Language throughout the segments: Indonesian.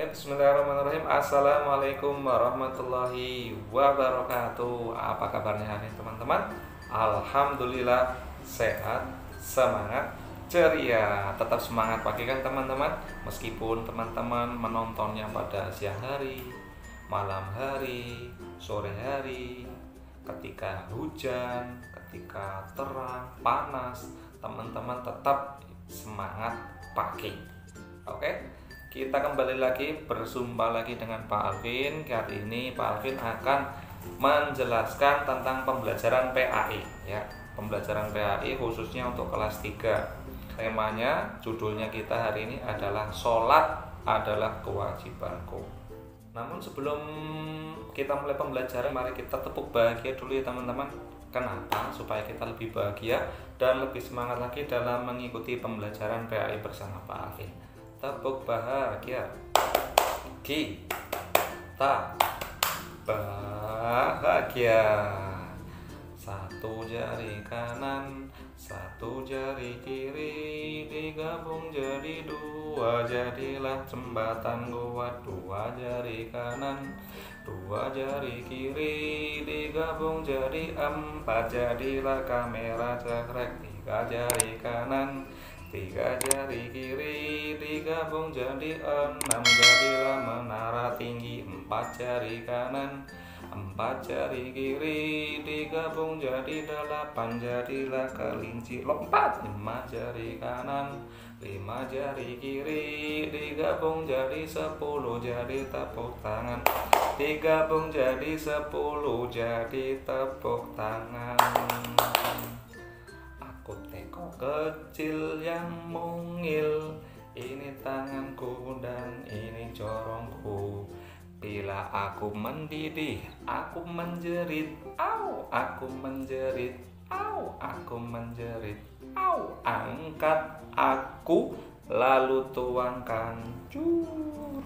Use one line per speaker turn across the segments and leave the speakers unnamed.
Bismillahirrahmanirrahim. Assalamualaikum warahmatullahi wabarakatuh. Apa kabarnya hari ini teman-teman? Alhamdulillah sehat, semangat, ceria. Tetap semangat pagi kan teman-teman? Meskipun teman-teman menontonnya pada siang hari, malam hari, sore hari, ketika hujan, ketika terang, panas, teman-teman tetap semangat pagi. Oke? Kita kembali lagi berjumpa lagi dengan Pak Alvin. Kali ini Pak Alvin akan menjelaskan tentang pembelajaran PAI ya. Pembelajaran PAI khususnya untuk kelas 3. Temanya, judulnya kita hari ini adalah sholat adalah kewajibanku. Namun sebelum kita mulai pembelajaran, mari kita tepuk bahagia dulu ya teman-teman. Kenapa? Supaya kita lebih bahagia dan lebih semangat lagi dalam mengikuti pembelajaran PAI bersama Pak Alvin. Tepuk bahagia. Kita bahagia. Satu jari kanan, satu jari kiri, digabung jadi dua, jadilah jembatan kuat. Dua jari kanan, dua jari kiri, digabung jadi empat, jadilah kamera cekrek. Tiga jari kanan, tiga jari kiri, digabung jadi enam, jadilah menara tinggi. Empat jari kanan, empat jari kiri, digabung jadi delapan, jadilah kelinci lompat. Lima jari kanan, lima jari kiri, digabung jadi 10, jadi tepuk tangan. Digabung jadi 10, jadi tepuk tangan. Aku teko kecil yang mungil, ini tanganku dan ini corongku. Bila aku mendidih, aku menjerit, au, aku menjerit, au, aku menjerit, au. Angkat aku, lalu tuangkan, cur.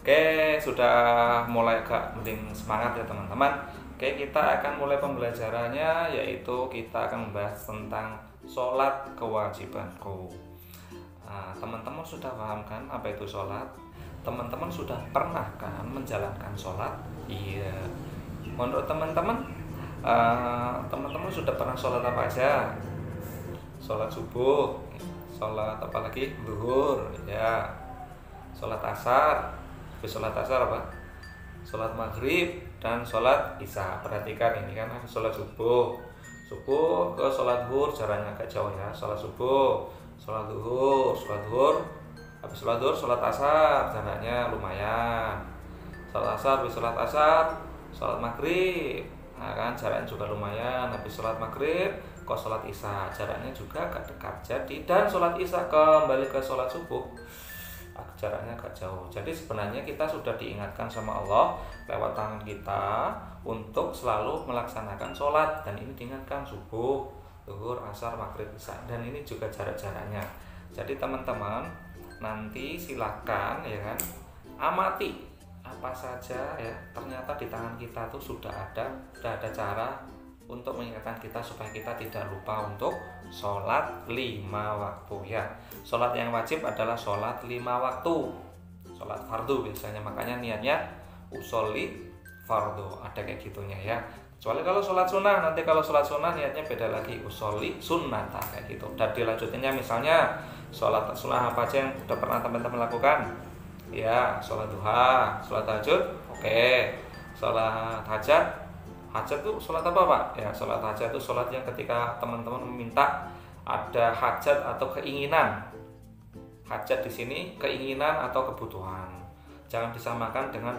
Oke, sudah mulai agak mending semangat ya teman-teman. Oke, kita akan mulai pembelajarannya, yaitu kita akan membahas tentang sholat kewajibanku. Nah, teman-teman sudah paham kan apa itu sholat? Teman-teman sudah pernah kan menjalankan sholat? Iya. Menurut teman-teman, teman-teman sudah pernah sholat apa aja? Sholat subuh, sholat apa lagi? Zuhur, ya. Sholat asar, habis sholat asar apa? Sholat maghrib dan sholat isya. Perhatikan ini kan sholat subuh ke sholat zuhur jaraknya agak jauh ya. Sholat subuh, sholat zuhur, habis sholat zuhur sholat asar jaraknya lumayan. Sholat asar, habis sholat asar sholat maghrib, nah kan jaraknya juga lumayan. Habis sholat maghrib ke sholat isya jaraknya juga agak dekat. Jadi dan sholat isya kembali ke sholat subuh jaraknya agak jauh. Jadi sebenarnya kita sudah diingatkan sama Allah lewat tangan kita untuk selalu melaksanakan sholat. Dan ini diingatkan subuh, zuhur, asar, maghrib, isya. Dan ini juga jarak-jaraknya. Jadi teman-teman nanti silakan ya kan amati apa saja ya. Ternyata di tangan kita tuh sudah ada cara untuk mengingatkan kita supaya kita tidak lupa untuk sholat 5 waktu ya. Sholat yang wajib adalah sholat 5 waktu, sholat fardu biasanya, makanya niatnya usolli fardu, ada kayak gitunya ya. Kecuali kalau sholat sunnah, nanti kalau sholat sunnah niatnya beda lagi, usolli sunnata kayak gitu. Dan dilanjutinnya misalnya sholat sunnah apa aja yang udah pernah teman-teman lakukan ya. Sholat duha, sholat tahajud, oke. Sholat hajat itu sholat apa Pak? Ya, sholat hajat itu sholat yang ketika teman-teman meminta ada hajat atau keinginan. Hajat di sini keinginan atau kebutuhan. Jangan disamakan dengan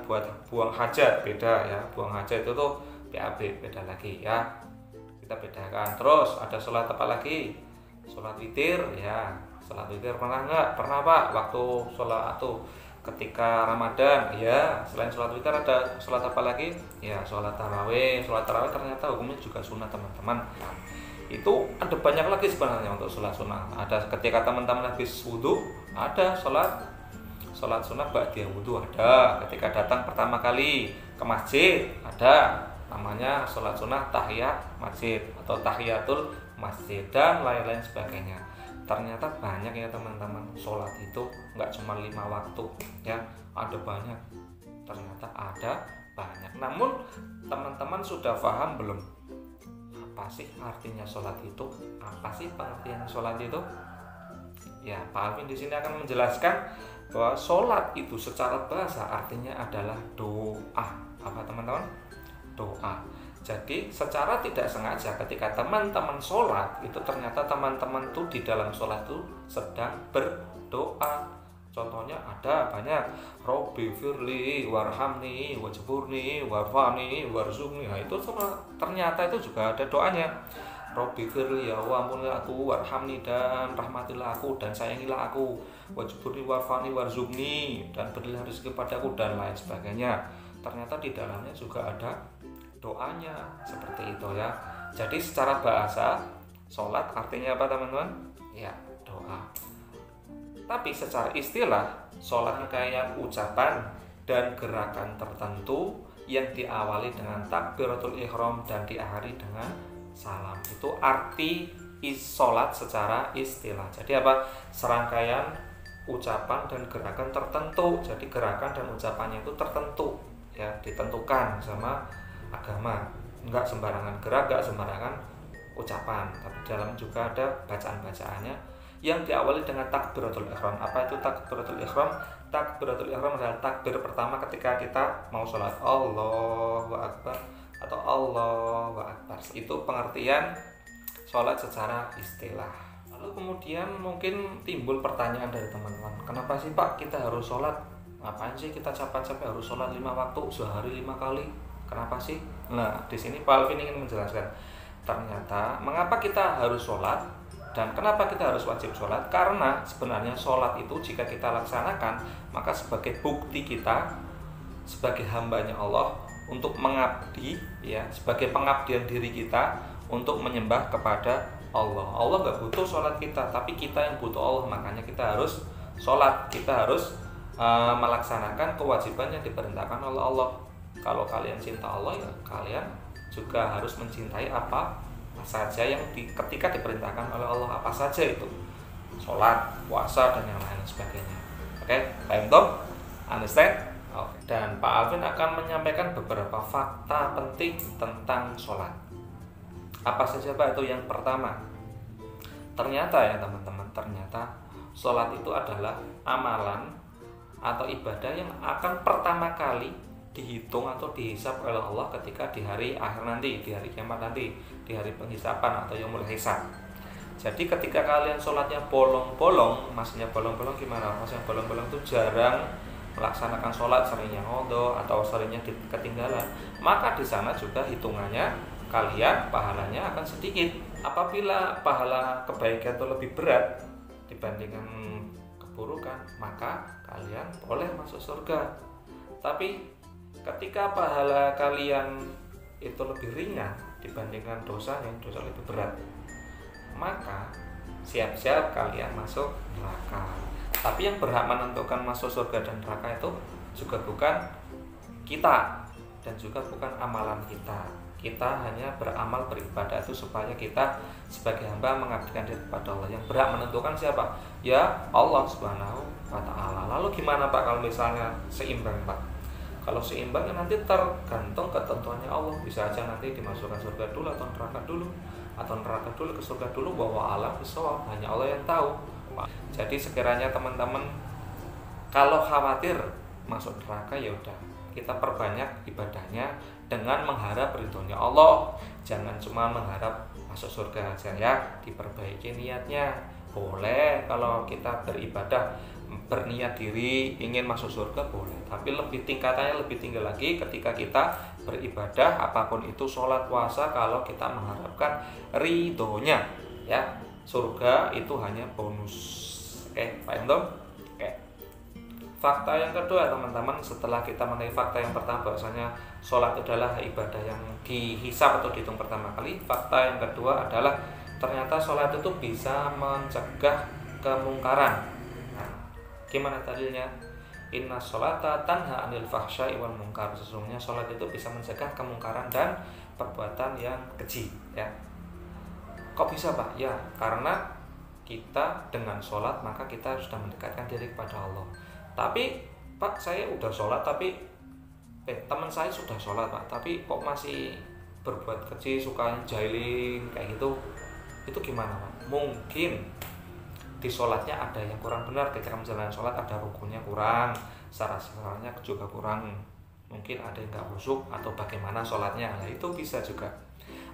buang hajat, beda ya. Buang hajat itu tuh BAB, beda lagi ya. Kita bedakan. Terus ada sholat apa lagi? Sholat witir ya. Sholat witir pernah nggak? Pernah Pak. Waktu sholat itu ketika Ramadan ya. Selain sholat witir ada sholat apa lagi? Ya sholat tarawih. Sholat tarawih ternyata hukumnya juga sunnah teman-teman. Itu ada banyak lagi sebenarnya untuk sholat sunnah. Ada ketika teman-teman habis wudhu, ada sholat sunnah ba'diyah wudhu, ada ketika datang pertama kali ke masjid, ada namanya sholat sunnah tahiyat masjid atau tahiyatul masjid dan lain-lain sebagainya. Ternyata banyak ya teman-teman, sholat itu nggak cuma 5 waktu ya, ada banyak, ternyata ada banyak. Namun teman-teman sudah paham belum apa sih artinya sholat itu? Apa sih pengertian sholat itu? Ya, Pak Alvin di sini akan menjelaskan bahwa sholat itu secara bahasa artinya adalah doa. Apa teman-teman? Doa. Jadi secara tidak sengaja ketika teman-teman sholat itu ternyata teman-teman tuh di dalam sholat tuh sedang berdoa. Contohnya ada banyak, Robbi firli warhamni wajburni warfani warzuqni. Nah, itu ternyata itu juga ada doanya. Robbi firli, ya Allah ampunilah aku, warhamni dan rahmatilah aku dan sayangilah aku, wajburni warfani warzuqni dan berilah rezeki padaku dan lain sebagainya. Ternyata di dalamnya juga ada doanya seperti itu ya. Jadi secara bahasa sholat artinya apa teman-teman? Ya, doa. Tapi secara istilah sholat kayak ucapan dan gerakan tertentu yang diawali dengan takbiratul ihram dan diakhiri dengan salam. Itu arti sholat secara istilah. Jadi apa? Serangkaian ucapan dan gerakan tertentu. Jadi gerakan dan ucapannya itu tertentu ya, ditentukan sama agama, enggak sembarangan gerak, enggak sembarangan ucapan, tapi dalam juga ada bacaan-bacaannya yang diawali dengan takbiratul ihram. Apa itu takbiratul ihram? Takbiratul ihram adalah takbir pertama ketika kita mau sholat, Allahu Akbar atau Allahu Akbar. Itu pengertian sholat secara istilah. Lalu kemudian mungkin timbul pertanyaan dari teman-teman, kenapa sih Pak kita harus sholat? Ngapain sih kita capek-capek harus sholat 5 waktu, sehari 5 kali? Kenapa sih? Nah, di sini Pak Alvin ingin menjelaskan. Ternyata mengapa kita harus sholat dan kenapa kita harus wajib sholat? Karena sebenarnya sholat itu jika kita laksanakan, maka sebagai bukti kita sebagai hambanya Allah untuk mengabdi ya, sebagai pengabdian diri kita untuk menyembah kepada Allah. Allah nggak butuh sholat kita, tapi kita yang butuh Allah. Makanya kita harus sholat, kita harus melaksanakan kewajiban yang diperintahkan oleh Allah. Kalau kalian cinta Allah ya kalian juga harus mencintai apa saja yang ketika diperintahkan oleh Allah, apa saja itu, sholat, puasa dan yang lain sebagainya. Oke, paham toh? Understand? Oke. Dan Pak Alvin akan menyampaikan beberapa fakta penting tentang sholat. Apa saja Pak itu? Yang pertama, ternyata ya teman-teman, ternyata sholat itu adalah amalan atau ibadah yang akan pertama kali dihitung atau dihisab oleh Allah ketika di hari akhir nanti, di hari kiamat nanti, di hari penghisapan atau yaumul hisab. Jadi ketika kalian sholatnya bolong-bolong, maksudnya bolong-bolong gimana? Maksudnya bolong-bolong itu jarang melaksanakan sholat, seringnya ngodho atau seringnya ketinggalan, maka di sana juga hitungannya kalian pahalanya akan sedikit. Apabila pahala kebaikan itu lebih berat dibandingkan keburukan, maka kalian boleh masuk surga. Tapi ketika pahala kalian itu lebih ringan dibandingkan dosanya, dosa lebih berat, maka siap-siap kalian masuk neraka. Tapi yang berhak menentukan masuk surga dan neraka itu juga bukan kita dan juga bukan amalan kita. Kita hanya beramal beribadah itu supaya kita sebagai hamba mengabdikan diri kepada Allah. Yang berhak menentukan siapa? Ya Allah Subhanahu wa Ta'ala. Lalu gimana Pak kalau misalnya seimbang Pak? Kalau seimbang ya nanti tergantung ketentuannya Allah. Bisa aja nanti dimasukkan surga dulu atau neraka dulu, atau neraka dulu ke surga dulu, bahwa alam bisawab, hanya Allah yang tahu. Jadi sekiranya teman-teman kalau khawatir masuk neraka, ya udah kita perbanyak ibadahnya dengan mengharap ridhonya Allah. Jangan cuma mengharap masuk surga aja ya, diperbaiki niatnya. Boleh kalau kita beribadah berniat diri ingin masuk surga boleh, tapi lebih tingkatannya lebih tinggi lagi ketika kita beribadah apapun itu, sholat, puasa, kalau kita mengharapkan ridhonya ya. Surga itu hanya bonus. Paham dong? Fakta yang kedua teman-teman, setelah kita mengenai fakta yang pertama bahwasanya sholat adalah ibadah yang dihisab atau dihitung pertama kali, fakta yang kedua adalah ternyata sholat itu bisa mencegah kemungkaran. Nah, gimana dalilnya? Inna sholata tanha anil fahsya'i wal munkar. Sesungguhnya sholat itu bisa mencegah kemungkaran dan perbuatan yang keji ya. Kok bisa Pak? Ya karena kita dengan sholat maka kita sudah mendekatkan diri kepada Allah. Tapi Pak, saya udah sholat tapi teman saya sudah sholat Pak, tapi kok masih berbuat keji, suka jahilin kayak gitu, itu gimana Pak? Mungkin di sholatnya ada yang kurang benar, ketika menjalankan sholat ada rukunnya kurang, syarat-syaratnya juga kurang, mungkin ada yang nggak khusyuk atau bagaimana sholatnya, nah itu bisa juga.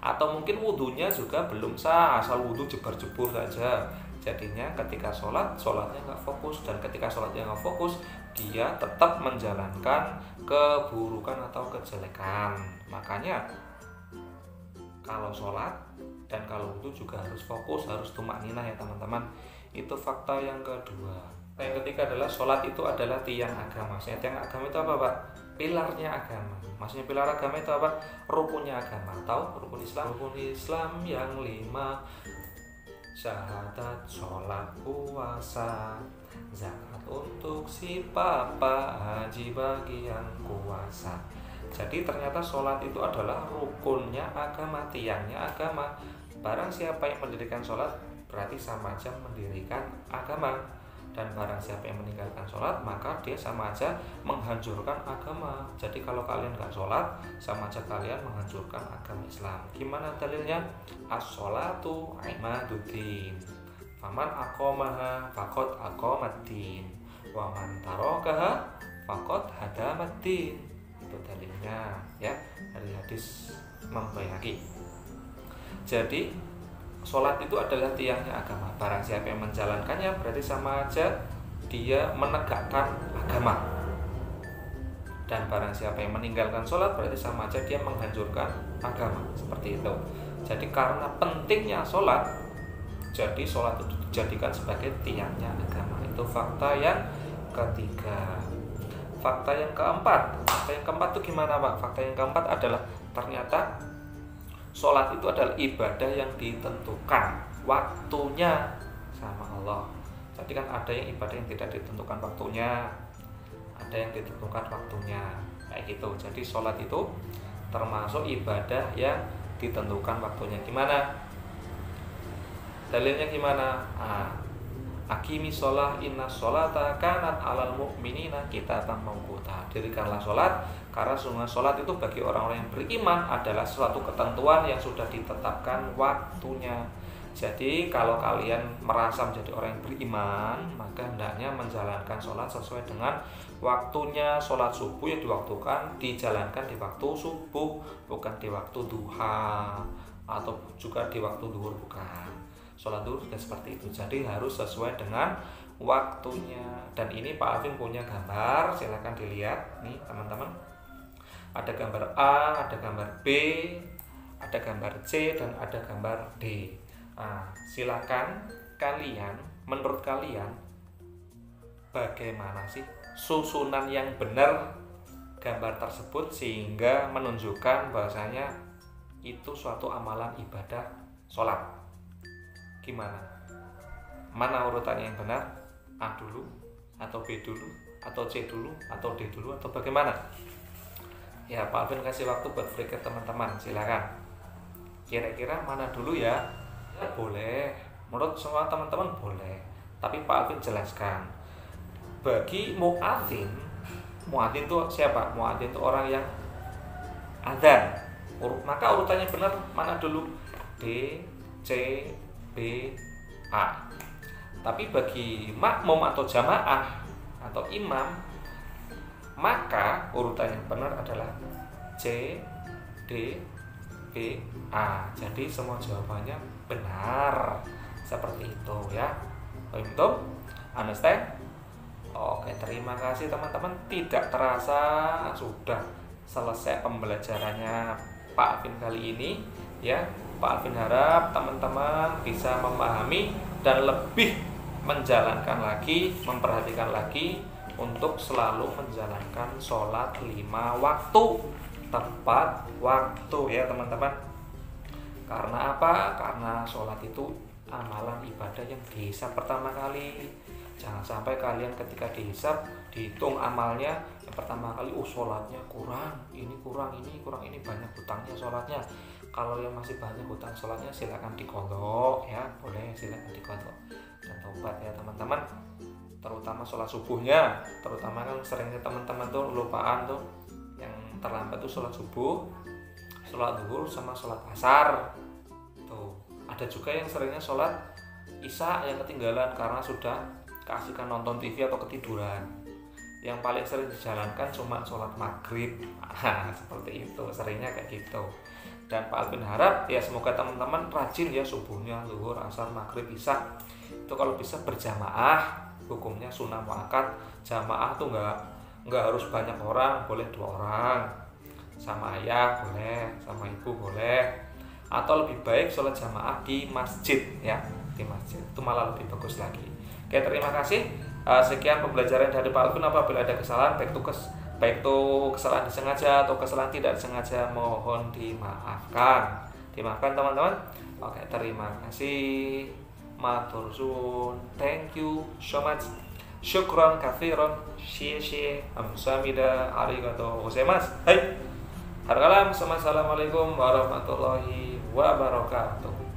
Atau mungkin wudhunya juga belum sah, asal wudhu jebar-jebur saja, jadinya ketika sholatnya nggak fokus, dan ketika sholatnya nggak fokus dia tetap menjalankan keburukan atau kejelekan. Makanya kalau sholat dan kalau wudhu juga harus fokus, harus tumakninah ya teman-teman. Itu fakta yang kedua. Yang ketiga adalah sholat itu adalah tiang agama. Maksudnya tiang agama itu apa Pak? Pilarnya agama. Maksudnya pilar agama itu apa? Rukunnya agama. Tahu rukun Islam? Rukun Islam yang 5: syahadat, sholat, puasa, zakat untuk si papa, haji bagi yang kuasa. Jadi ternyata sholat itu adalah rukunnya agama, tiangnya agama. Barang siapa yang mendirikan sholat berarti sama aja mendirikan agama. Dan barang siapa yang meninggalkan sholat maka dia sama aja menghancurkan agama. Jadi kalau kalian gak sholat sama aja kalian menghancurkan agama Islam. Gimana dalilnya? As-sholatu imaduddin, faman aqomaha faqad aqomaddin, wa man tarakaha faqad hadamaddin. Itu dalilnya ya, dari hadis Imam Baihaqi. Jadi sholat itu adalah tiangnya agama. Barang siapa yang menjalankannya berarti sama aja dia menegakkan agama. Dan barang siapa yang meninggalkan sholat berarti sama aja dia menghancurkan agama. Seperti itu. Jadi karena pentingnya sholat, jadi sholat itu dijadikan sebagai tiangnya agama. Itu fakta yang ketiga. Fakta yang keempat. Fakta yang keempat itu gimana Pak? Fakta yang keempat adalah ternyata sholat itu adalah ibadah yang ditentukan waktunya sama Allah. Jadi kan ada yang ibadah yang tidak ditentukan waktunya, ada yang ditentukan waktunya, kayak gitu. Jadi sholat itu termasuk ibadah yang ditentukan waktunya. Gimana? Dalilnya gimana? Aqimi sholah inna sholata kanat alal mu'minina kitaban mawquta. Dirikanlah sholat karena sungguh sholat itu bagi orang-orang yang beriman adalah suatu ketentuan yang sudah ditetapkan waktunya. Jadi kalau kalian merasa menjadi orang yang beriman, maka hendaknya menjalankan sholat sesuai dengan waktunya. Sholat subuh yang diwaktukan dijalankan di waktu subuh, bukan di waktu duha atau juga di waktu duhur, bukan. Sholat duhur sudah seperti itu, jadi harus sesuai dengan waktunya. Dan ini Pak Alvin punya gambar, silahkan dilihat nih teman-teman. Ada gambar A, ada gambar B, ada gambar C, dan ada gambar D. Silakan kalian, menurut kalian bagaimana sih susunan yang benar gambar tersebut sehingga menunjukkan bahwasanya itu suatu amalan ibadah sholat? Gimana? Mana urutannya yang benar? A dulu, atau B dulu, atau C dulu, atau D dulu, atau bagaimana? Ya, Pak Alvin kasih waktu buat berpikir teman-teman, silakan. Kira-kira mana dulu ya? Ya boleh, menurut semua teman-teman boleh. Tapi Pak Alvin jelaskan. Bagi muadzin itu siapa? Muadzin itu orang yang adzan. Maka urutannya benar mana dulu? D, C, B, A. Tapi bagi makmum atau jamaah atau imam, maka urutan yang benar adalah C, D, B, A. Jadi semua jawabannya benar. Seperti itu ya. Untuk understand? Oke, terima kasih teman-teman. Tidak terasa sudah selesai pembelajarannya Pak Alvin kali ini ya. Pak Alvin harap teman-teman bisa memahami dan lebih menjalankan lagi, memperhatikan lagi untuk selalu menjalankan sholat 5 waktu tepat waktu ya teman-teman. Karena apa? Karena sholat itu amalan ibadah yang dihisab pertama kali. Jangan sampai kalian ketika dihisab dihitung amalnya yang pertama kali, sholatnya kurang, ini banyak hutangnya sholatnya. Kalau yang masih banyak hutang sholatnya silakan dikodok ya, boleh silakan dikodok dan tobat ya teman-teman. Terutama sholat subuhnya, terutama kan seringnya teman-teman tuh lupaan tuh, yang terlambat tuh sholat subuh, sholat zuhur sama sholat asar. Tuh ada juga yang seringnya sholat isya yang ketinggalan karena sudah keasikan nonton TV atau ketiduran. Yang paling sering dijalankan cuma sholat maghrib. Seperti itu, seringnya kayak gitu. Dan Pak Alvin harap ya semoga teman-teman rajin ya subuhnya, zuhur, asar, maghrib, isya itu kalau bisa berjamaah. Hukumnya sunnah muakkad. Jamaah tuh nggak harus banyak orang, boleh 2 orang, sama ayah boleh, sama ibu boleh, atau lebih baik sholat jamaah di masjid ya, di masjid itu malah lebih bagus lagi. Oke, terima kasih. Sekian pembelajaran dari Pak Alvin. Apabila ada kesalahan baik itu kesalahan disengaja atau kesalahan tidak disengaja, mohon dimaafkan teman-teman. Oke, terima kasih. Matur suwun. Thank you so much. Syukran katsiran. Xie amsamida arigatou gozaimasu. Hai. Hargalam. Assalamualaikum warahmatullahi wabarakatuh.